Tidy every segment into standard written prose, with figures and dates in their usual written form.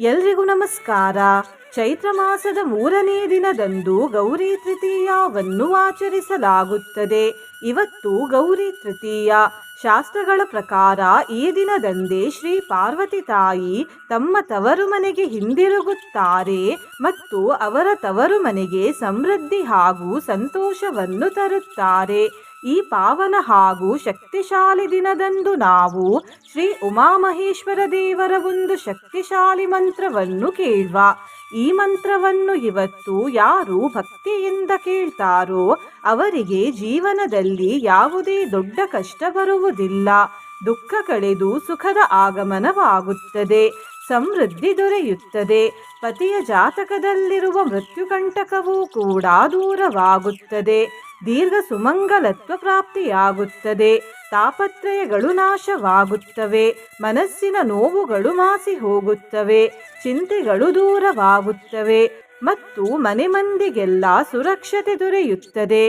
ಎಲ್ರಿಗೂ ನಮಸ್ಕಾರ. ಚೈತ್ರ ಮಾಸದ 3ನೇ ದಿನದಂದು ಗೌರಿ ತೃತೀಯವನ್ನು ಆಚರಿಸಲಾಗುತ್ತದೆ. ಇವತ್ತು ಗೌರಿ ತೃತೀಯ. ಶಾಸ್ತ್ರಗಳ ಪ್ರಕಾರ ಈ ದಿನದಂದೇ ಶ್ರೀ ಪಾರ್ವತಿ ತಾಯಿ ತಮ್ಮ ತವರು ಮನೆಗೆ ಹಿಂದಿರುಗುತ್ತಾರೆ ಮತ್ತು ಅವರ ತವರು ಮನೆಗೆ ಸಮೃದ್ಧಿ ಹಾಗೂ ಸಂತೋಷವನ್ನು ತರುತ್ತಾರೆ. ಈ ಪಾವನ ಹಾಗೂ ಶಕ್ತಿಶಾಲಿ ದಿನದಂದು ನಾವು ಶ್ರೀ ಉಮಾಮಹೇಶ್ವರ ದೇವರ ಒಂದು ಶಕ್ತಿಶಾಲಿ ಮಂತ್ರವನ್ನು ಕೇಳುವ. ಈ ಮಂತ್ರವನ್ನು ಇವತ್ತು ಯಾರು ಭಕ್ತಿಯಿಂದ ಕೇಳ್ತಾರೋ ಅವರಿಗೆ ಜೀವನದಲ್ಲಿ ಯಾವುದೇ ದೊಡ್ಡ ಕಷ್ಟ ಬರುವುದಿಲ್ಲ. ದುಃಖ ಕಳೆದು ಸುಖದ ಆಗಮನವಾಗುತ್ತದೆ, ಸಮೃದ್ಧಿ ದೊರೆಯುತ್ತದೆ. ಪತಿಯ ಜಾತಕದಲ್ಲಿರುವ ಮೃತ್ಯುಕಂಟಕವೂ ಕೂಡ ದೂರವಾಗುತ್ತದೆ. ದೀರ್ಘ ಸುಮಂಗಲತ್ವ ಪ್ರಾಪ್ತಿಯಾಗುತ್ತದೆ. ತಾಪತ್ರಯಗಳು ನಾಶವಾಗುತ್ತವೆ. ಮನಸ್ಸಿನ ನೋವುಗಳು ಮಾಸಿ ಹೋಗುತ್ತವೆ. ಚಿಂತೆಗಳು ದೂರವಾಗುತ್ತವೆ ಮತ್ತು ಮನೆ ಮಂದಿಗೆಲ್ಲ ಸುರಕ್ಷತೆ ದೊರೆಯುತ್ತದೆ.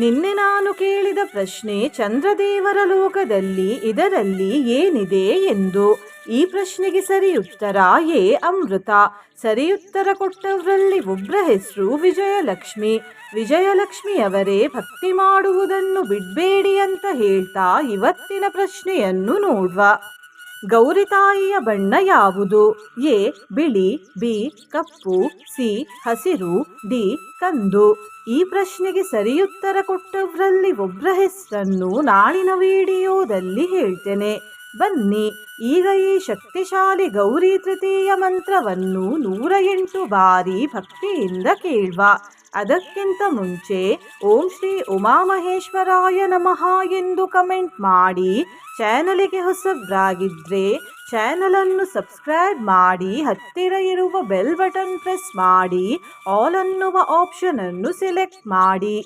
ನಿನ್ನೆ ನಾನು ಕೇಳಿದ ಪ್ರಶ್ನೆ, ಚಂದ್ರದೇವರ ಲೋಕದಲ್ಲಿ ಇದರಲ್ಲಿ ಏನಿದೆ ಎಂದು. ಈ ಪ್ರಶ್ನೆಗೆ ಸರಿಯುತ್ತರ ಎ ಅಮೃತ. ಸರಿಯುತ್ತರ ಕೊಟ್ಟವರಲ್ಲಿ ಒಬ್ಬರ ಹೆಸರು ವಿಜಯಲಕ್ಷ್ಮಿ. ವಿಜಯಲಕ್ಷ್ಮಿಯವರೇ ಭಕ್ತಿ ಮಾಡುವುದನ್ನು ಬಿಡಬೇಡಿ ಅಂತ ಹೇಳ್ತಾ ಇವತ್ತಿನ ಪ್ರಶ್ನೆಯನ್ನು ನೋಡುವ. ಗೌರಿ ತಾಯಿಯ ಬಣ್ಣ ಯಾವುದು? ಎ ಬಿಳಿ, ಬಿ ಕಪ್ಪು, ಸಿ ಹಸಿರು, ಡಿ ಕಂದು. ಈ ಪ್ರಶ್ನೆಗೆ ಸರಿಯುತ್ತರ ಕೊಟ್ಟವರಲ್ಲಿ ಒಬ್ಬರ ಹೆಸರನ್ನು ನಾಳಿನ ವಿಡಿಯೋದಲ್ಲಿ ಹೇಳ್ತೇನೆ. ಬನ್ನಿ ಈಗ ಈ ಶಕ್ತಿಶಾಲಿ ಗೌರಿ ತೃತೀಯ ಮಂತ್ರವನ್ನು 108 ಬಾರಿ ಭಕ್ತಿಯಿಂದ ಕೇಳುವ. ಅದಕ್ಕಿಂತ ಮುಂಚೆ ಓಂ ಶ್ರೀ ಉಮಾಮಹೇಶ್ವರಾಯ ನಮಃ ಎಂದು ಕಮೆಂಟ್ ಮಾಡಿ. ಚಾನಲಿಗೆ ಹೊಸಬ್ರಾಗಿದ್ದರೆ ಚಾನಲನ್ನು ಸಬ್ಸ್ಕ್ರೈಬ್ ಮಾಡಿ, ಹತ್ತಿರ ಇರುವ ಬೆಲ್ ಬಟನ್ ಪ್ರೆಸ್ ಮಾಡಿ, ಆಲ್ ಅನ್ನುವ ಆಪ್ಷನನ್ನು ಸೆಲೆಕ್ಟ್ ಮಾಡಿ.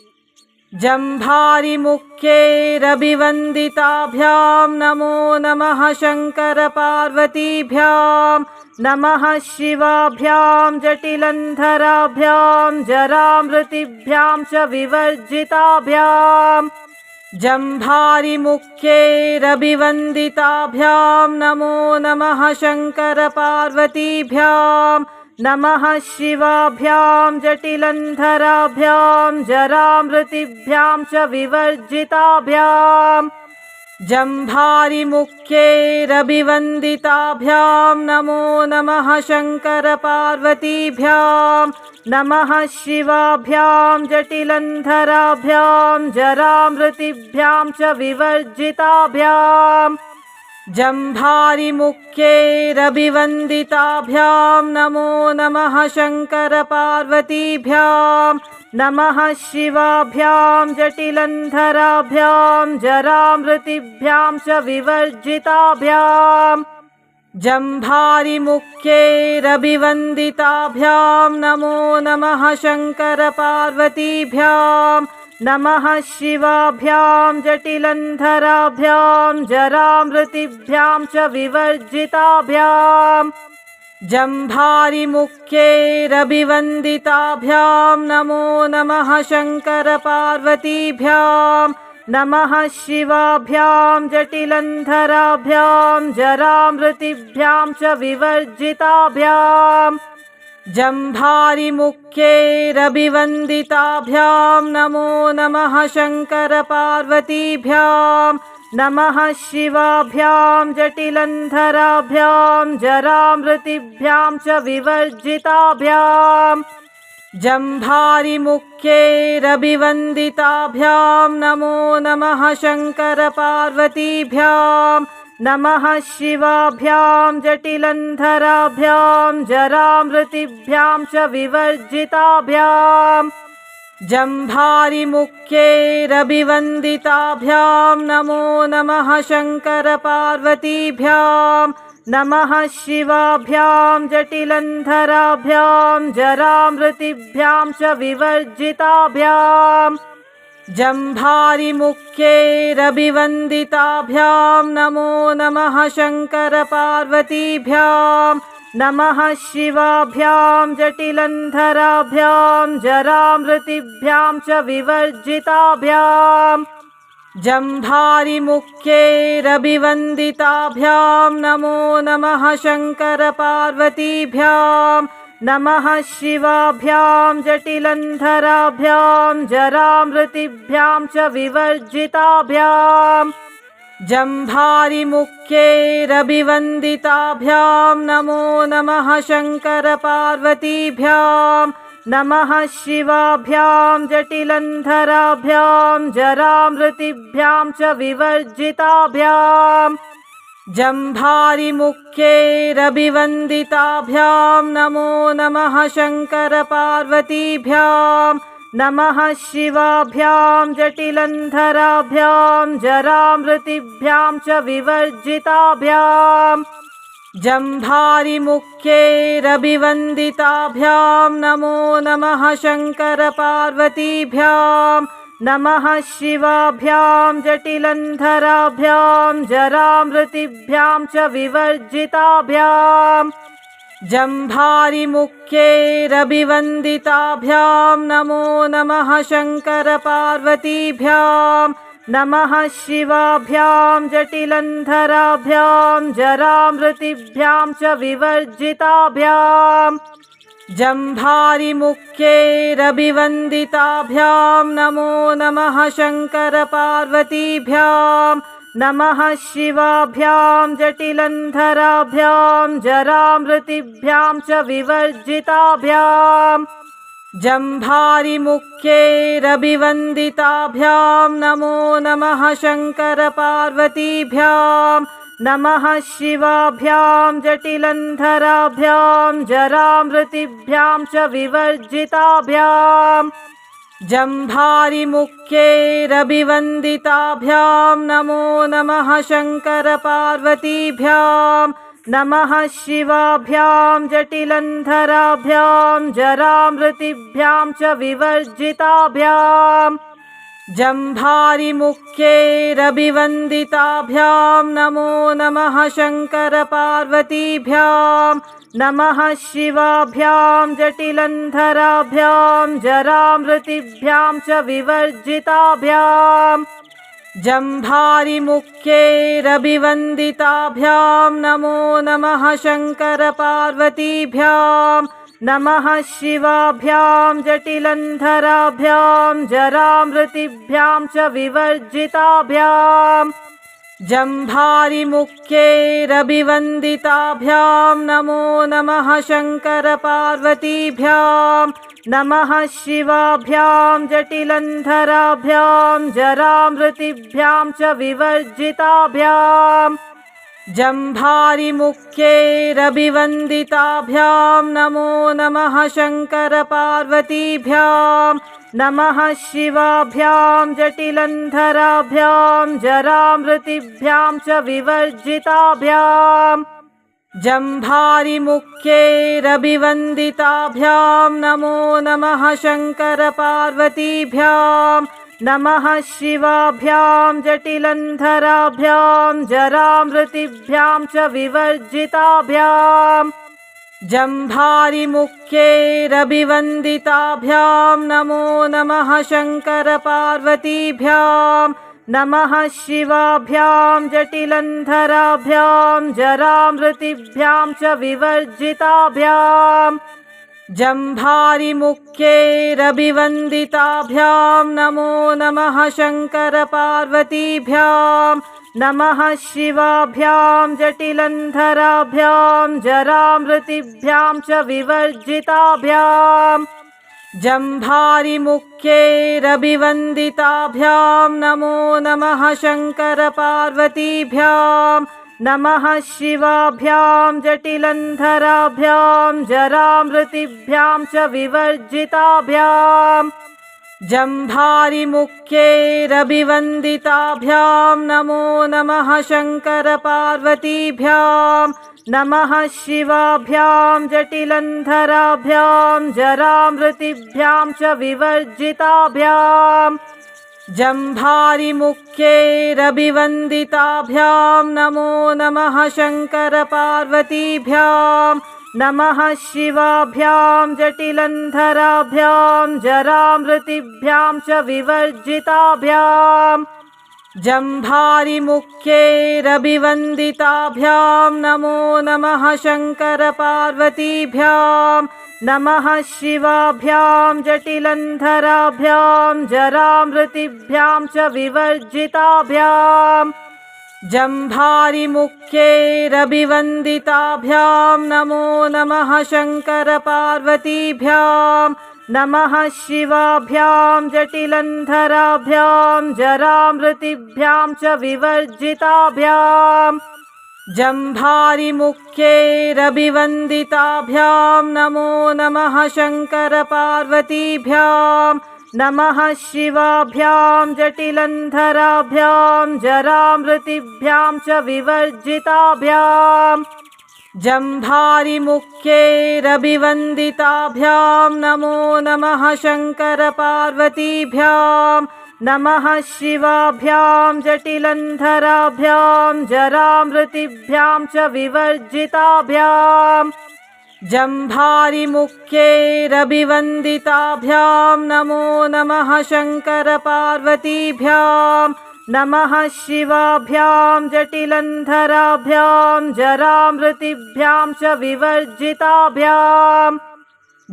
ಜಂಭಾರಿ ಮುಖ್ಯೈರಭಿವಂದಿತಾಭ್ಯಾಂ ನಮೋ ನಮಃ ಶಂಕರ ಪಾರ್ವತೀಭ್ಯಾಂ ನಮಃ ಶಿವಾಭ್ಯಾಂ ಜಟಿಲಂಧರಾಭ್ಯಾಂ ಜರಾಮೃತಿಭ್ಯಾಂ ಚ ವಿವರ್ಜಿತಾಭ್ಯಾಂ. ಜಂಭಾರಿ ಮುಖ್ಯೈರಭಿವಂದಿತಾಭ್ಯಾಂ ನಮೋ ನಮಃ ಶಂಕರ ಪಾರ್ವತೀಭ್ಯಾಂ ನಮಃ ಶಿವಾಭ್ಯಾಂ ಜಟಿಲಂಧರಾಭ್ಯಾಂ ಜರಾಮೃತಿಭ್ಯಾಂ ಚ ವಿವರ್ಜಿತಾಭ್ಯಾಂ. ಜಂಭಾರಿ ಮುಖ್ಯೈರಭಿವಂದಿತಾಭ್ಯಾಂ ನಮೋ ನಮಃ ಶಂಕರ ಪಾರ್ವತೀಭ್ಯಾಂ ನಮಃ ಶಿವಾಭ್ಯಾಂ ಜಟಿಲಂಧರಾಭ್ಯಾಂ ಜರಾಮೃತಿಭ್ಯಾಂ ಚ ವಿವರ್ಜಿತಾಭ್ಯಾಂ. ಜಂಭಾರಿ ಮುಖ್ಯೈರಭಿವಂದಿತಾಭ್ಯಾಂ ನಮೋ ನಮಃ ಶಂಕರ ಪಾರ್ವತೀಭ್ಯಾಂ ನಮಃ ಶಿವಾಭ್ಯಾಂ ಜಟಿಲಂಧರಾಭ್ಯಾಂ ಜರಾಮೃತಿಭ್ಯಾಂ ಚ ವಿವರ್ಜಿತಾಭ್ಯಾಂ. ಜಂಭಾರಿ ಮುಖ್ಯೈರಭಿವಂದಿತಾಭ್ಯಾಂ ನಮೋ ನಮಃ ಶಂಕರ ಪಾರ್ವತೀಭ್ಯಾಂ ನಮಃ ಶಿವಾಭ್ಯಾಂ ಜಟಿಲಂಧರಾಭ್ಯಾಂ ಜರಾಮೃತಿಭ್ಯಾಂ ಚ ವಿವರ್ಜಿತಾಭ್ಯಾಂ. ಜಂಭಾರಿ ಮುಖ್ಯೈರಭಿವಂದಿತಾಭ್ಯಾಂ ನಮೋ ನಮಃ ಶಂಕರ ಪಾರ್ವತೀಭ್ಯಾಂ ನಮಃ ಶಿವಾಭ್ಯಾಂ ಜಟಿಲಂಧರಾಭ್ಯಾಂ ಜರಾಮೃತಿಭ್ಯಾಂ ಚ ವಿವರ್ಜಿತಾಭ್ಯಾಂ. ಜಂಭಾರಿ ಮುಖ್ಯೈರಭಿವಂದಿತಾಭ್ಯಾಂ ನಮೋ ನಮಃ ಶಂಕರ ಪಾರ್ವತೀಭ್ಯಾಂ ನಮಃ ಶಿವಾಭ್ಯಾಂ ಜಟಿಲಂಧರಾಭ್ಯಾಂ ಜರಾಮೃತಿಭ್ಯಾಂ ಚ ವಿವರ್ಜಿತಾಭ್ಯಾಂ. ಜಂಭಾರಿ ಮುಖ್ಯೈರಭಿವಂದಿತಾಭ್ಯಾಂ ನಮೋ ನಮಃ ಶಂಕರ ಪಾರ್ವತೀಭ್ಯಾಂ ನಮಃ ಶಿವಾಭ್ಯಾಂ ಜಟಿಲಂಧರಾಭ್ಯಾಂ ಜರಾಮೃತಿಭ್ಯಾಂ ಚ ವಿವರ್ಜಿತಾಭ್ಯಾಂ. ಜಂಭಾರಿ ಮುಖ್ಯೈರಭಿವಂದಿತಾಭ್ಯಾಂ ನಮೋ ನಮಃ ಶಂಕರ ಪಾರ್ವತೀಭ್ಯಾಂ ನಮಃ ಶಿವಾಭ್ಯಾಂ ಜಟಿಲಂಧರಾಭ್ಯಾಂ ಜರಾಮೃತಿಭ್ಯಾಂ ಚ ವಿವರ್ಜಿತಾಭ್ಯಾಂ. ಜಂಭಾರಿ ಮುಖ್ಯೈರಭಿವಂದಿತಾಭ್ಯಾಂ ನಮೋ ನಮಃ ಶಂಕರ ಪಾರ್ವತೀಭ್ಯಾಂ ನಮಃ ಶಿವಾಭ್ಯಾಂ ಜಟಿಲಂಧರಾಭ್ಯಾಂ ಜರಾಮೃತಿಭ್ಯಾಂ ಚ ವಿವರ್ಜಿತಾಭ್ಯಾಂ. जम्भारिमुख्यैरभिवन्दिताभ्यां नमो नमः शङ्करपार्वतीभ्यां नमः शिवाभ्यां जटिलन्धराभ्यां जरामृतिभ्यां च विवर्जिताभ्यां जम्भारिमुख्यैरभिवन्दिताभ्यां नमो नमः शङ्करपार्वतीभ्यां नमः शिवाभ्यां जटिलन्धराभ्यां जरामृतिभ्यां च विवर्जिताभ्यां जम्भारिमुख्यैरभिवन्दिताभ्यां नमो नमः शङ्करपार्वतीभ्यां नमः शिवाभ्यां जटिलन्धराभ्यां जरामृतिभ्यां च विवर्जिताभ्यां जम्भारिमुख्यैरभिवन्दिताभ्यां नमो नमः शङ्करपार्वतीभ्यां नमः शिवाभ्यां जटिलन्धराभ्यां जरामृतिभ्यां च विवर्जिताभ्यां जम्भारिमुख्यैरभिवन्दिताभ्यां नमो नमः शङ्करपार्वतीभ्यां नमः शिवाभ्यां जटिलन्धराभ्यां जरामृतिभ्यां च विवर्जिताभ्यां जम्भारिमुख्यैरभिवन्दिताभ्यां नमो नमः शङ्करपार्वतीभ्यां नमः शिवाभ्यां जटिलन्धराभ्यां जरामृतिभ्यां च विवर्जिताभ्यां जम्भारिमुख्यैरभिवन्दिताभ्यां नमो नमः शङ्करपार्वतीभ्यां नमः शिवाभ्यां जटिलन्धराभ्यां जरामृतिभ्यां च विवर्जिताभ्यां जम्भारिमुख्यैरभिवन्दिताभ्यां नमो नमः शङ्करपार्वतीभ्यां नमः शिवाभ्यां जटिलन्धराभ्यां जरामृतिभ्यां च विवर्जिताभ्यां जम्भारिमुख्यैरभिवन्दिताभ्यां नमो नमः शङ्करपार्वतीभ्यां नमः शिवाभ्यां जटिलन्धराभ्यां जरामृतिभ्यां च विवर्जिताभ्यां जम्भारिमुख्यैरभिवन्दिताभ्यां नमो नमः शङ्करपार्वतीभ्यां नमः शिवाभ्यां जटिलन्धराभ्यां जरामृतिभ्यां च विवर्जिताभ्यां जम्भारिमुख्यैरभिवन्दिताभ्यां नमो नमः शङ्करपार्वतीभ्यां नमः शिवाभ्यां जटिलन्धराभ्यां जरामृतिभ्यां च विवर्जिताभ्यां जम्भारिमुख्यैरभिवन्दिताभ्यां नमो नमः शङ्करपार्वतीभ्यां नमः शिवाभ्यां जटिलन्धराभ्यां जरामृतिभ्यां च विवर्जिताभ्यां जम्भारिमुख्यैरभिवन्दिताभ्यां नमो नमः शङ्करपार्वतीभ्यां नमः शिवाभ्यां जटिलन्धराभ्यां जरामृतिभ्यां च विवर्जिताभ्यां जम्भारिमुख्यैरभिवन्दिताभ्यां नमो नमः शङ्करपार्वतीभ्यां नमः शिवाभ्यां जटिलन्धराभ्यां जरामृतिभ्यां च विवर्जिताभ्यां जम्भारिमुख्यैरभिवन्दिताभ्यां नमो नमः शङ्करपार्वतीभ्यां नमः शिवाभ्यां जटिलन्धराभ्यां जरामृतिभ्यां च विवर्जिताभ्यां जम्भारिमुख्यैरभिवन्दिताभ्यां नमो नमः शङ्करपार्वतीभ्यां नमः शिवाभ्यां जटिलन्धराभ्यां जरामृतिभ्यां च विवर्जिताभ्यां जम्भारिमुख्यैरभिवन्दिताभ्यां नमो नमः शङ्करपार्वतीभ्यां नमः शिवाभ्यां जटिलन्धराभ्यां जरामृतिभ्यां च विवर्जिताभ्यां जम्भारिमुख्यैरभिवन्दिताभ्यां नमो नमः शङ्करपार्वतीभ्यां नमः शिवाभ्यां जटिलन्धराभ्यां जरामृतिभ्यां च विवर्जिताभ्यां जम्भारिमुख्यैरभिवन्दिताभ्यां नमो नमः शङ्करपार्वतीभ्यां नमः शिवाभ्यां जटिलन्धराभ्यां जरामृतिभ्यां च विवर्जिताभ्यां जम्भारिमुख्यैरभिवन्दिताभ्यां नमो नमः शङ्करपार्वतीभ्यां नमः शिवाभ्यां जटिलन्धराभ्यां जरामृतिभ्यां च विवर्जिताभ्यां जम्भारिमुख्यैरभिवन्दिताभ्यां नमो नमः शङ्करपार्वतीभ्यां नमः शिवाभ्यां जटिलन्धराभ्यां जरामृतिभ्यां च विवर्जिताभ्यां जम्भारिमुख्यैरभिवन्दिताभ्यां नमो नमः शङ्करपार्वतीभ्यां नमः शिवाभ्यां जटिलन्धराभ्यां जरामृतिभ्यां च विवर्जिताभ्यां जम्भारिमुख्यैरभिवन्दिताभ्यां नमो नमः शङ्करपार्वतीभ्यां नमः शिवाभ्यां जटिलन्धराभ्यां जरामृतिभ्यां च विवर्जिताभ्यां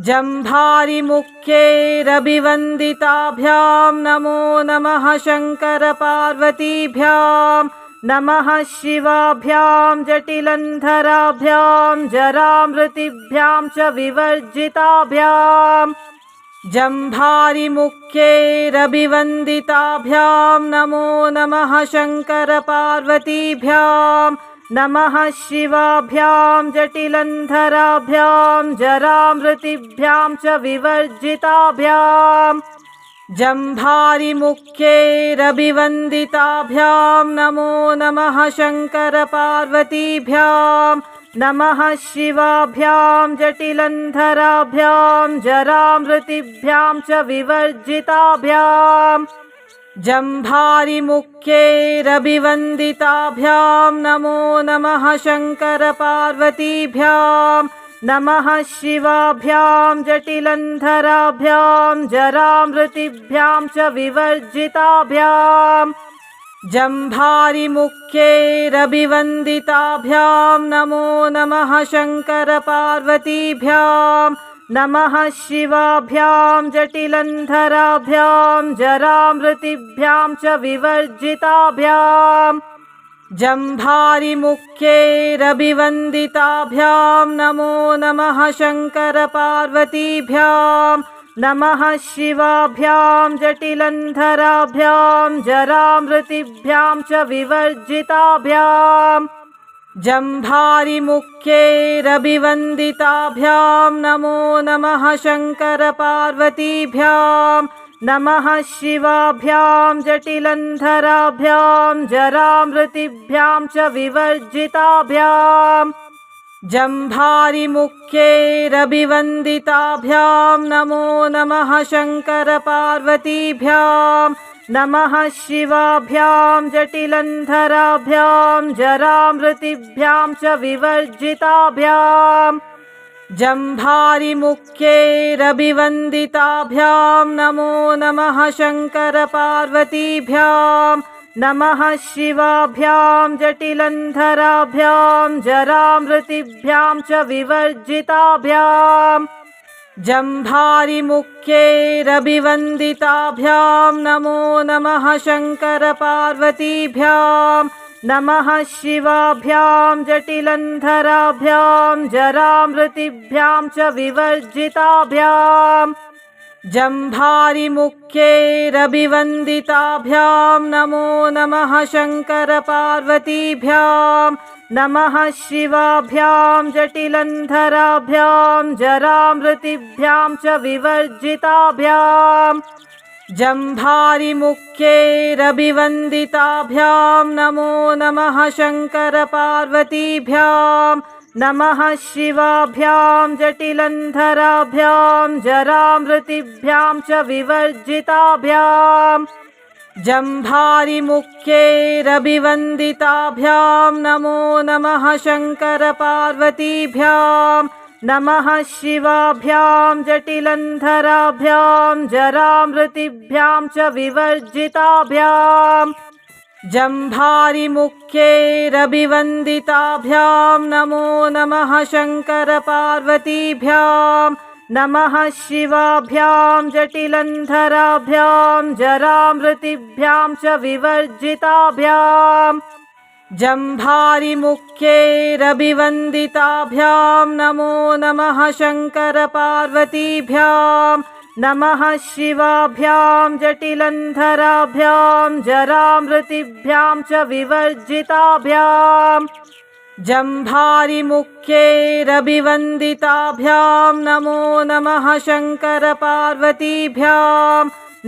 जम्भारिमुख्यैरभिवन्दिताभ्यां नमो नमः शङ्करपार्वतीभ्यां नमः शिवाभ्यां जटिलन्धराभ्यां जरामृतिभ्यां च विवर्जिताभ्यां जम्भारिमुख्यैरभिवन्दिताभ्यां नमो नमः शङ्करपार्वतीभ्यां नमः शिवाभ्यां जटिलन्धराभ्यां जरामृतिभ्यां च विवर्जिताभ्यां जम्भारिमुख्यैरभिवन्दिताभ्यां नमो नमः शङ्करपार्वतीभ्यां नमः शिवाभ्यां जटिलन्धराभ्यां जरामृतिभ्यां च विवर्जिताभ्यां जम्भारिमुख्यैरभिवन्दिताभ्यां नमो नमः शङ्करपार्वतीभ्यां नमः शिवाभ्यां जटिलन्धराभ्यां जरामृतिभ्यां च विवर्जिताभ्यां जम्भारिमुख्यैरभिवन्दिताभ्यां नमो नमः शङ्करपार्वतीभ्यां नमः शिवाभ्यां जटिलन्धराभ्यां जरामृतिभ्यां च विवर्जिताभ्यां जम्भारिमुख्यैरभिवन्दिताभ्यां नमो नमः शङ्करपार्वतीभ्यां नमः शिवाभ्यां जटिलन्धराभ्यां जरामृतिभ्यां च विवर्जिताभ्यां जम्भारिमुख्यैरभिवन्दिताभ्यां नमो नमः शङ्करपार्वतीभ्यां नमः शिवाभ्यां जटिलन्धराभ्यां जरामृतिभ्यां च विवर्जिताभ्यां जम्भारिमुख्यैरभिवन्दिताभ्यां नमो नमः शङ्करपार्वतीभ्यां नमः शिवाभ्यां जटिलन्धराभ्यां जरामृतिभ्यां च विवर्जिताभ्यां जम्भारिमुख्यैरभिवन्दिताभ्यां नमो नमः शङ्करपार्वतीभ्यां नमः शिवाभ्यां जटिलन्धराभ्यां जरामृतिभ्यां च विवर्जिताभ्यां जम्भारिमुख्यैरभिवन्दिताभ्यां नमो नमः शङ्करपार्वतीभ्यां नमः शिवाभ्यां जटिलन्धराभ्यां जरामृतिभ्यां च विवर्जिताभ्यां जम्भारिमुख्यैरभिवन्दिताभ्यां नमो नमः शङ्करपार्वतीभ्यां नमः शिवाभ्यां जटिलन्धराभ्यां जरामृतिभ्यां च विवर्जिताभ्यां जम्भारिमुख्यैरभिवन्दिताभ्यां नमो नमः शङ्करपार्वतीभ्यां नमः शिवाभ्यां जटिलन्धराभ्यां जरामृतिभ्यां च विवर्जिताभ्यां जम्भारिमुख्यैरभिवन्दिताभ्यां नमो नमः शङ्करपार्वतीभ्यां नमः शिवाभ्यां जटिलन्धराभ्यां जरामृतिभ्यां च विवर्जिताभ्यां जम्भारिमुख्यैरभिवन्दिताभ्यां नमो नमः शङ्करपार्वतीभ्यां नमः शिवाभ्यां जटिलन्धराभ्यां जरामृतिभ्यां च विवर्जिताभ्यां जम्भारिमुख्यैरभिवन्दिताभ्यां नमो नमः शङ्करपार्वतीभ्यां नमः शिवाभ्यां जटिलन्धराभ्यां जरामृतिभ्यां च विवर्जिताभ्यां जम्भारिमुख्यैरभिवन्दिताभ्यां नमो नमः शङ्करपार्वतीभ्यां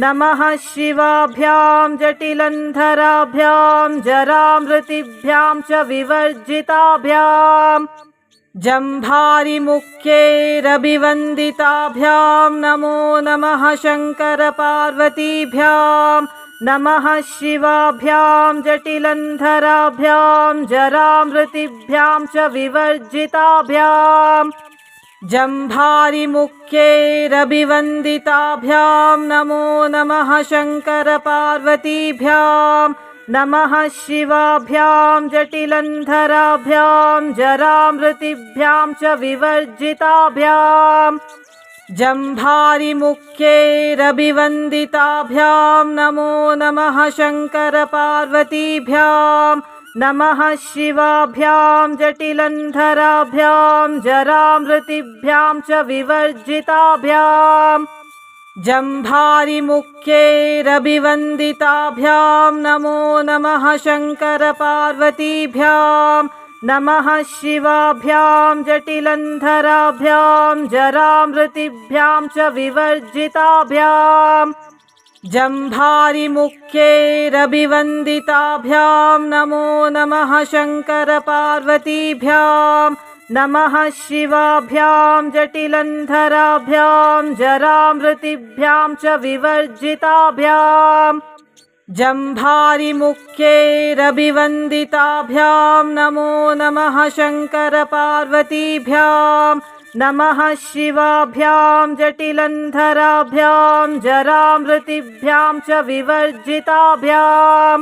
नमः शिवाभ्यां जटिलन्धराभ्यां जरामृतिभ्यां च विवर्जिताभ्यां जम्भारिमुख्यैरभिवन्दिताभ्यां नमो नमः शङ्करपार्वतीभ्यां नमः शिवाभ्यां जटिलन्धराभ्यां जरामृतिभ्यां च विवर्जिताभ्यां जम्भारिमुख्यैरभिवन्दिताभ्यां नमो नमः शङ्करपार्वतीभ्यां नमः शिवाभ्यां जटिलन्धराभ्यां जरामृतिभ्यां च विवर्जिताभ्यां जम्भारिमुख्यैरभिवन्दिताभ्यां नमो नमः शङ्करपार्वतीभ्यां नमः शिवाभ्यां जटिलन्धराभ्यां जरामृतिभ्यां च विवर्जिताभ्यां जम्भारिमुख्यैरभिवन्दिताभ्यां नमो नमः शङ्करपार्वतीभ्यां नमः शिवाभ्यां जटिलन्धराभ्यां जरामृतिभ्यां च विवर्जिताभ्यां जम्भारिमुख्यैरभिवन्दिताभ्यां नमो नमः शङ्करपार्वतीभ्यां नमः शिवाभ्यां जटिलन्धराभ्यां जरामृतिभ्यां च विवर्जिताभ्यां जम्भारिमुख्यैरभिवन्दिताभ्यां नमो नमः शङ्करपार्वतीभ्यां नमः शिवाभ्यां जटिलन्धराभ्यां जरामृतिभ्यां च विवर्जिताभ्यां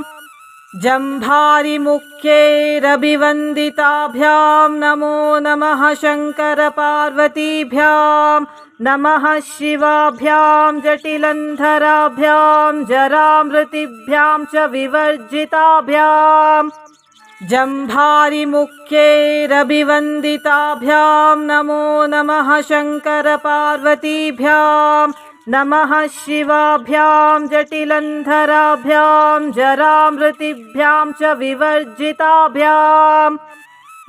जम्भारिमुख्यैरभिवन्दिताभ्यां नमो नमः शङ्करपार्वतीभ्यां नमः शिवाभ्यां जटिलन्धराभ्यां जरामृतिभ्यां च विवर्जिताभ्यां जम्भारिमुख्यैरभिवन्दिताभ्यां नमो नमः शङ्करपार्वतीभ्यां नमः शिवाभ्यां जटिलन्धराभ्यां जरामृतिभ्यां च विवर्जिताभ्यां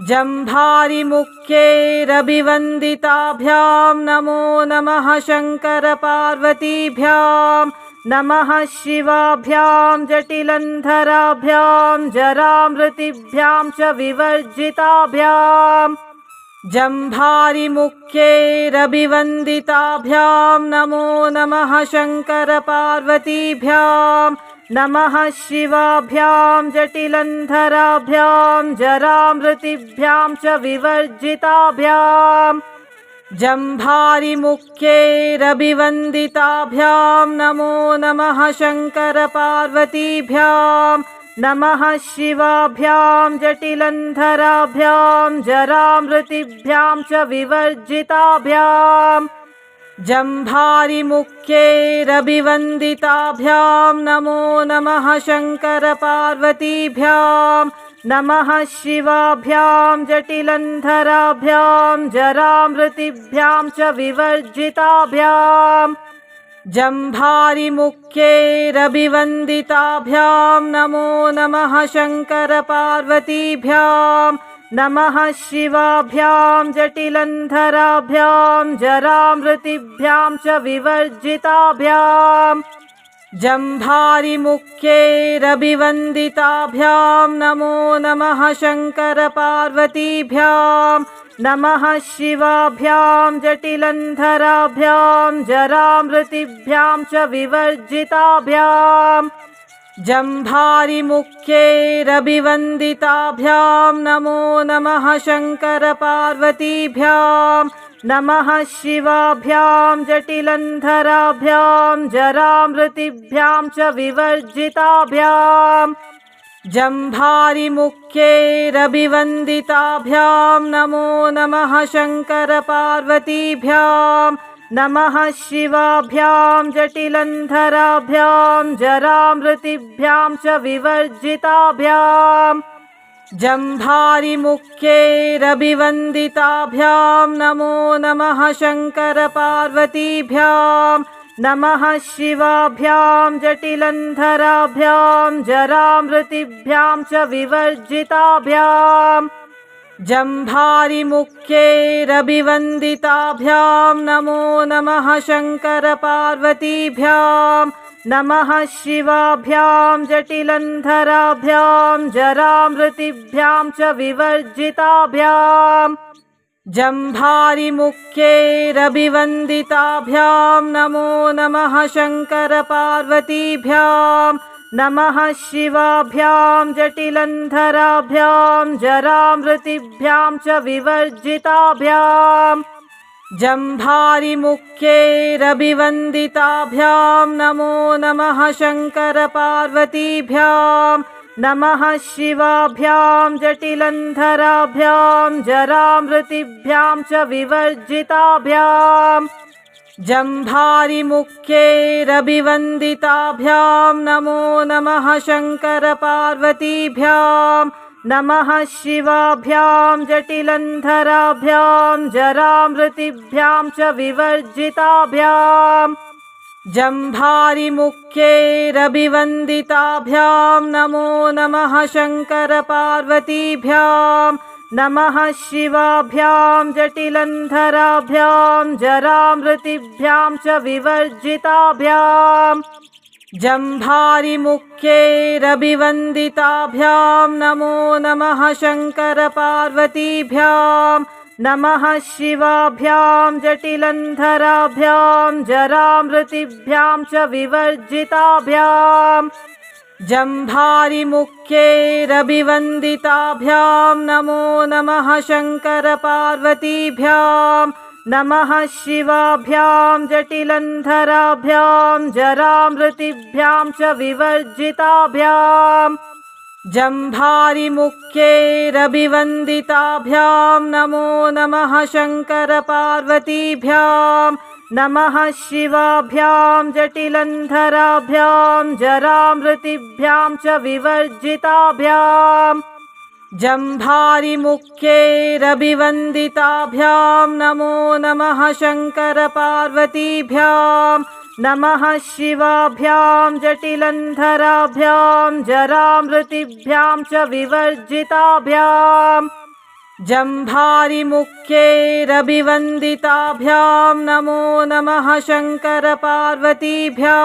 जम्भारिमुख्यैरभिवन्दिताभ्यां नमो नमः शङ्करपार्वतीभ्यां नमः शिवाभ्यां जटिलन्धराभ्यां जरामृतिभ्यां च विवर्जिताभ्यां जम्भारिमुख्यैरभिवन्दिताभ्यां नमो नमः शङ्करपार्वतीभ्यां नमः शिवाभ्यां जटिलन्धराभ्यां जरामृतिभ्यां च विवर्जिताभ्यां जम्भारिमुख्यैरभिवन्दिताभ्यां नमो नमः शङ्करपार्वतीभ्यां नमः शिवाभ्यां जटिलन्धराभ्यां जरामृतिभ्यां च विवर्जिताभ्यां जम्भारिमुख्यैरभिवन्दिताभ्यां नमो नमः शङ्करपार्वतीभ्यां नमः शिवाभ्यां जटिलन्धराभ्यां जरामृतिभ्यां च विवर्जिताभ्यां जम्भारिमुख्यैरभिवन्दिताभ्यां नमो नमः शङ्करपार्वतीभ्यां नमः शिवाभ्यां जटिलन्धराभ्यां जरामृतिभ्यां च विवर्जिताभ्यां जम्भारिमुख्यैरभिवन्दिताभ्यां नमो नमः शङ्करपार्वतीभ्यां नमः शिवाभ्यां जटिलन्धराभ्यां जरामृतिभ्यां च विवर्जिताभ्यां जम्भारिमुख्यैरभिवन्दिताभ्यां नमो नमः शङ्करपार्वतीभ्यां नमः शिवाभ्यां जटिलन्धराभ्यां जरामृतिभ्यां च विवर्जिताभ्यां जम्भारिमुख्यैरभिवन्दिताभ्यां नमो नमः शङ्करपार्वतीभ्यां नमः शिवाभ्यां जटिलन्धराभ्यां जरामृतिभ्यां च विवर्जिताभ्यां जम्भारिमुख्यैरभिवन्दिताभ्यां नमो नमः शङ्करपार्वतीभ्यां नमः शिवाभ्यां जटिलन्धराभ्यां जरामृतिभ्यां च विवर्जिताभ्यां जम्भारिमुख्यैरभिवन्दिताभ्यां नमो नमः शङ्करपार्वतीभ्यां नमः शिवाभ्यां जटिलन्धराभ्यां जरामृतिभ्यां च विवर्जिताभ्यां जम्भारिमुख्यैरभिवन्दिताभ्यां नमो नमः शङ्करपार्वतीभ्यां नमः शिवाभ्यां जटिलन्धराभ्यां जरामृतिभ्यां च विवर्जिताभ्यां जम्भारिमुख्यैरभिवन्दिताभ्यां नमो नमः शङ्करपार्वतीभ्यां नमः शिवाभ्यां जटिलन्धराभ्यां जरामृतिभ्यां च विवर्जिताभ्यां जम्भारिमुख्यैरभिवन्दिताभ्यां नमो नमः शङ्करपार्वतीभ्यां नमः शिवाभ्यां जटिलन्धराभ्यां जरामृतिभ्यां च विवर्जिताभ्यां जम्भारिमुख्यैरभिवन्दिताभ्यां नमो नमः शङ्करपार्वतीभ्यां नमः शिवाभ्यां जटिलन्धराभ्यां जरामृतिभ्यां च विवर्जिताभ्यां जम्भारिमुख्यैरभिवन्दिताभ्यां नमो नमः शङ्करपार्वतीभ्यां नमः शिवाभ्यां जटिलन्धराभ्यां जरामृतिभ्यां च विवर्जिताभ्यां जम्भारिमुख्यैरभिवन्दिताभ्यां नमो नमः शङ्करपार्वतीभ्यां नमः शिवाभ्यां जटिलन्धराभ्यां जरामृतिभ्यां च विवर्जिताभ्यां जम्भारिमुख्यैरभिवन्दिताभ्यां नमो नमः शङ्करपार्वतीभ्यां नमः शिवाभ्यां जटिलन्धराभ्यां जरामृतिभ्यां च विवर्जिताभ्यां जम्भारिमुख्यैरभिवन्दिताभ्यां नमो नमः शङ्करपार्वतीभ्यां नमः शिवाभ्यां जटिलन्धराभ्यां जरामृतिभ्यां च विवर्जिताभ्यां जम्भारिमुख्यैरभिवन्दिताभ्यां नमो नमः शङ्करपार्वतीभ्यां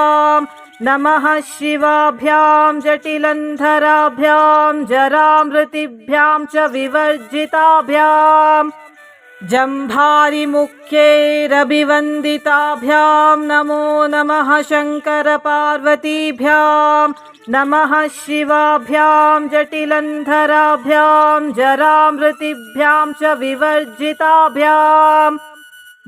नमः शिवाभ्यां जटिलन्धराभ्यां जरामृतिभ्यां च विवर्जिताभ्यां जम्भारिमुख्यैरभिवन्दिताभ्यां नमो नमः शङ्करपार्वतीभ्यां नमः शिवाभ्यां जटिलन्धराभ्यां जरामृतिभ्यां च विवर्जिताभ्यां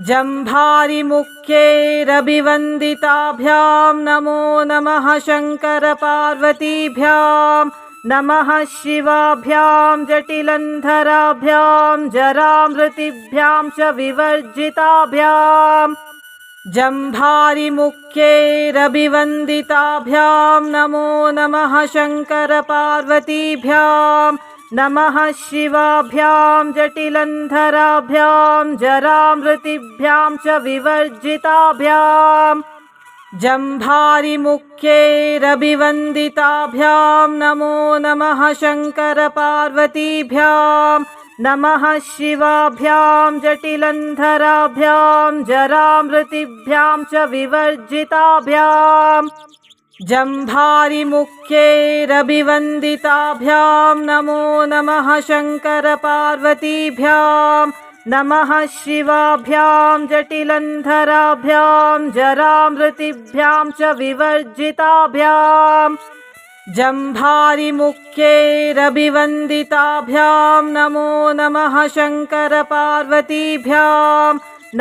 जम्भारिमुख्यैरभिवन्दिताभ्यां नमो नमः शङ्करपार्वतीभ्यां नमः शिवाभ्यां जटिलन्धराभ्यां जरामृतिभ्यां च विवर्जिताभ्यां जम्भारिमुख्यैरभिवन्दिताभ्यां नमो नमः शङ्करपार्वतीभ्यां नमः शिवाभ्यां जटिलन्धराभ्यां जरामृतिभ्यां च विवर्जिताभ्यां जम्भारिमुख्यैरभिवन्दिताभ्यां नमो नमः शङ्करपार्वतीभ्यां नमः शिवाभ्यां जटिलन्धराभ्यां जरामृतिभ्यां च विवर्जिताभ्यां जम्भारिमुख्यैरभिवन्दिताभ्यां नमो नमः शङ्करपार्वतीभ्यां नमः शिवाभ्यां जटिलन्धराभ्यां जरामृतिभ्यां च विवर्जिताभ्यां जम्भारिमुख्यैरभिवन्दिताभ्यां नमो नमः शङ्करपार्वतीभ्यां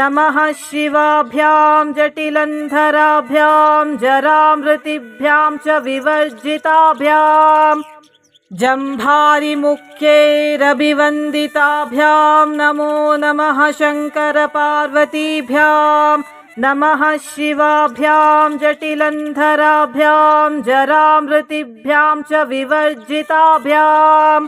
नमः शिवाभ्यां जटिलन्धराभ्यां जरामृतिभ्यां च विवर्जिताभ्यां जम्भारिमुख्यैरभिवन्दिताभ्यां नमो नमः शङ्करपार्वतीभ्यां नमः शिवाभ्यां जटिलन्धराभ्यां जरामृतिभ्यां च विवर्जिताभ्यां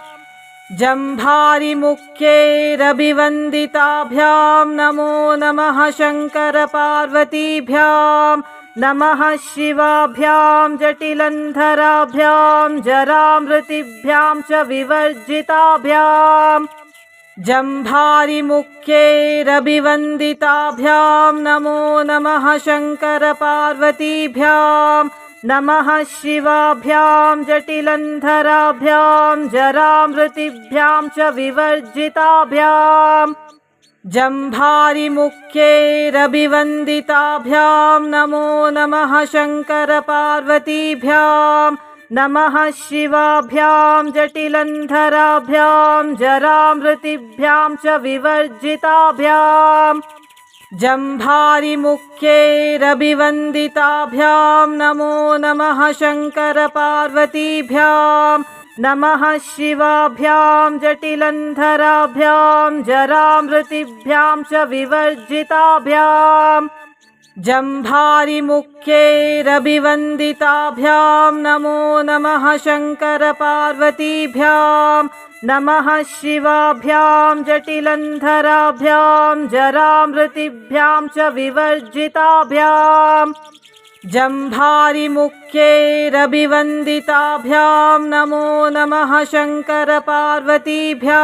जम्भारिमुख्यैरभिवन्दिताभ्यां नमो नमः शङ्करपार्वतीभ्यां नमः शिवाभ्यां जटिलन्धराभ्यां जरामृतिभ्यां च विवर्जिताभ्यां जम्भारिमुख्यैरभिवन्दिताभ्यां नमो नमः शङ्करपार्वतीभ्यां नमः शिवाभ्यां जटिलन्धराभ्यां जरामृतिभ्यां च विवर्जिताभ्यां जम्भारिमुख्यैरभिवन्दिताभ्यां नमो नमः शङ्करपार्वतीभ्यां नमः शिवाभ्यां जटिलन्धराभ्यां जरामृतिभ्यां च विवर्जिताभ्यां जम्भारिमुख्यैरभिवन्दिताभ्यां नमो नमः शङ्करपार्वतीभ्यां नमः शिवाभ्यां जटिलन्धराभ्यां जरामृतिभ्यां च विवर्जिताभ्यां जम्भारिमुख्यैरभिवन्दिताभ्यां नमो नमः शङ्करपार्वतीभ्यां नमः शिवाभ्यां जटिलन्धराभ्यां जरामृतिभ्यां च विवर्जिताभ्यां जम्भारिमुख्यैरभिवन्दिताभ्यां नमो नमः शङ्करपार्वतीभ्यां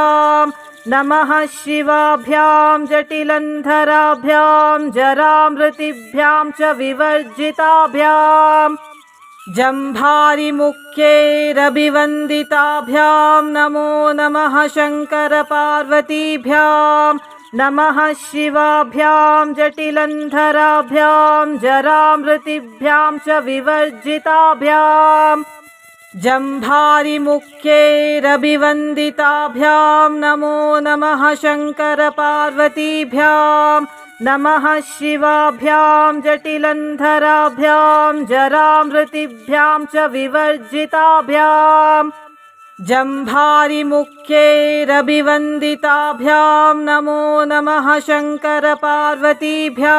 नमः शिवाभ्यां जटिलन्धराभ्यां जरामृतिभ्यां च विवर्जिताभ्यां जम्भारिमुख्यैरभिवन्दिताभ्यां नमो नमः शङ्करपार्वतीभ्यां नमः शिवाभ्यां जटिलन्धराभ्यां जरामृतिभ्यां च विवर्जिताभ्यां जम्भारिमुख्यैरभिवन्दिताभ्यां नमो नमः शङ्करपार्वतीभ्यां नमः शिवाभ्यां जटिलन्धराभ्यां जरामृतिभ्यां च विवर्जिताभ्यां जम्भारिमुख्यैरभिवन्दिताभ्यां नमो नमः शङ्करपार्वतीभ्यां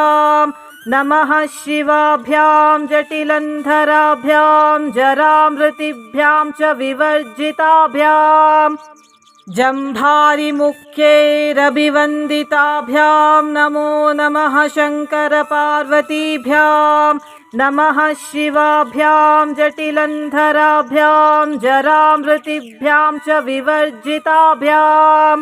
नमः शिवाभ्यां जटिलन्धराभ्यां जरामृतिभ्यां च विवर्जिताभ्यां जम्भारिमुख्यैरभिवन्दिताभ्यां नमो नमः शङ्करपार्वतीभ्यां नमः शिवाभ्यां जटिलन्धराभ्यां जरामृतिभ्यां च विवर्जिताभ्यां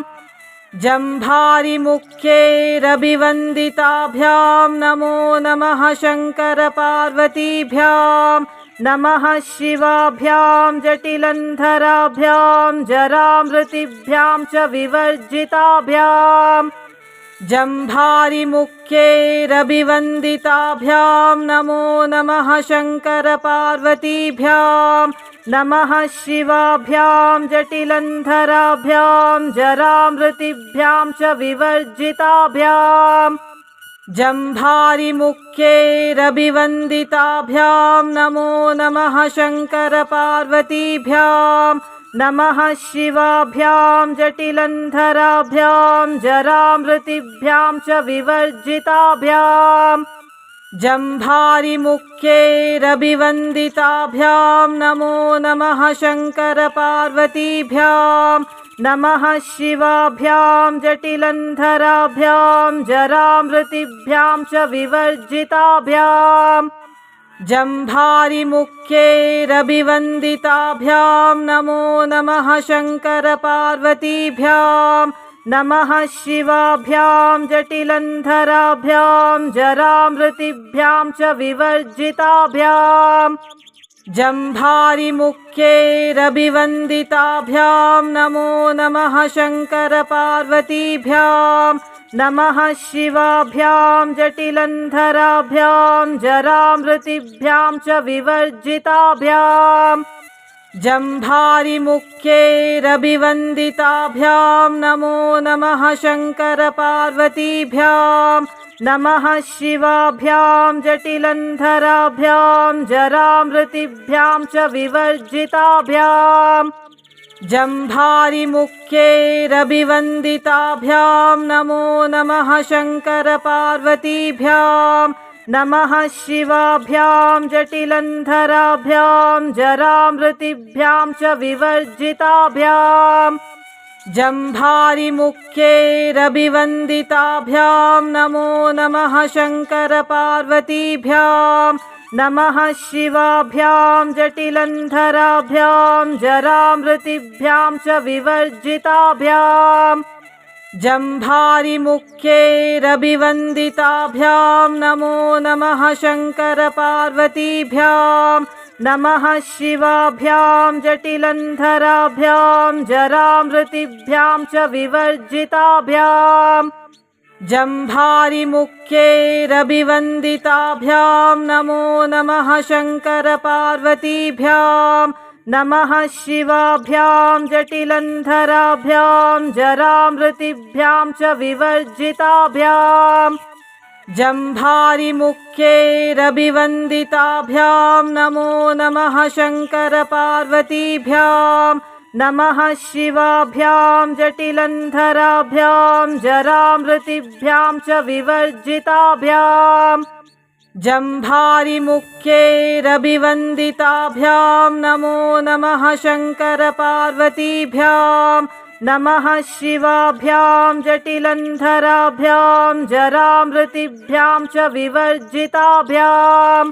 जम्भारिमुख्यैरभिवन्दिताभ्यां नमो नमः शङ्करपार्वतीभ्यां नमः शिवाभ्यां जटिलन्धराभ्यां जरामृतिभ्यां च विवर्जिताभ्यां जम्भारिमुख्यैरभिवन्दिताभ्यां नमो नमः शङ्करपार्वतीभ्यां नमः शिवाभ्यां जटिलन्धराभ्यां जरामृतिभ्यां च विवर्जिताभ्यां जम्भारिमुख्यैरभिवन्दिताभ्यां नमो नमः शङ्करपार्वतीभ्यां नमः शिवाभ्यां जटिलन्धराभ्यां जरामृतिभ्यां च विवर्जिताभ्यां जम्भारिमुख्यैरभिवन्दिताभ्यां नमो नमः शङ्करपार्वतीभ्यां नमः शिवाभ्यां जटिलन्धराभ्यां जरामृतिभ्यां च विवर्जिताभ्यां जम्भारिमुख्यैरभिवन्दिताभ्यां नमो नमः शङ्करपार्वतीभ्यां नमः शिवाभ्यां जटिलन्धराभ्यां जरामृतिभ्यां च विवर्जिताभ्यां जम्भारिमुख्यैरभिवन्दिताभ्यां नमो नमः शङ्करपार्वतीभ्यां नमः शिवाभ्यां जटिलन्धराभ्यां जरामृतिभ्यां च विवर्जिताभ्यां जम्भारिमुख्यैरभिवन्दिताभ्यां नमो नमः शङ्करपार्वतीभ्यां नमः शिवाभ्यां जटिलन्धराभ्यां जरामृतिभ्यां च विवर्जिताभ्यां जम्भारिमुख्यैरभिवन्दिताभ्यां नमो नमः शङ्करपार्वतीभ्यां नमः शिवाभ्यां जटिलन्धराभ्यां जरामृतिभ्यां च विवर्जिताभ्यां जम्भारिमुख्यैरभिवन्दिताभ्यां नमो नमः शङ्करपार्वतीभ्यां नमः शिवाभ्यां जटिलन्धराभ्यां जरामृतिभ्यां च विवर्जिताभ्यां जम्भारिमुख्यैरभिवन्दिताभ्यां नमो नमः शङ्करपार्वतीभ्यां नमः शिवाभ्यां जटिलन्धराभ्यां जरामृतिभ्यां च विवर्जिताभ्यां जम्भारिमुख्यैरभिवन्दिताभ्यां नमो नमः शङ्करपार्वतीभ्यां नमः शिवाभ्यां जटिलन्धराभ्यां जरामृतिभ्यां च विवर्जिताभ्यां जम्भारिमुख्यैरभिवन्दिताभ्यां नमो नमः शङ्करपार्वतीभ्यां नमः शिवाभ्यां जटिलन्धराभ्यां जरामृतिभ्यां च विवर्जिताभ्यां जम्भारिमुख्यैरभिवन्दिताभ्यां नमो नमः शङ्करपार्वतीभ्यां नमः शिवाभ्यां जटिलन्धराभ्यां जरामृतिभ्यां च विवर्जिताभ्यां जम्भारिमुख्यैरभिवन्दिताभ्यां नमो नमः शङ्करपार्वतीभ्यां नमः शिवाभ्यां जटिलन्धराभ्यां जरामृतिभ्यां च विवर्जिताभ्यां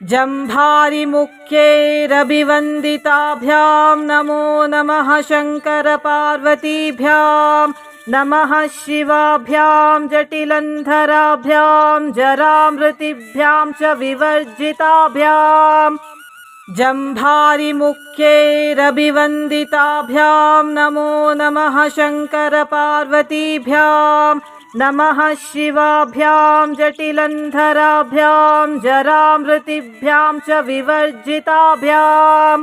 जम्भारिमुख्यैरभिवन्दिताभ्यां नमो नमः शङ्करपार्वतीभ्यां नमः शिवाभ्यां जटिलन्धराभ्यां जरामृतिभ्यां च विवर्जिताभ्यां जम्भारिमुख्यैरभिवन्दिताभ्यां नमो नमः शङ्करपार्वतीभ्यां नमः शिवाभ्यां जटिलन्धराभ्यां जरामृतिभ्यां च विवर्जिताभ्यां जम्भारिमुख्यैरभिवन्दिताभ्यां नमो नमः शङ्करपार्वतीभ्यां नमः शिवाभ्यां जटिलन्धराभ्यां जरामृतिभ्यां च विवर्जिताभ्यां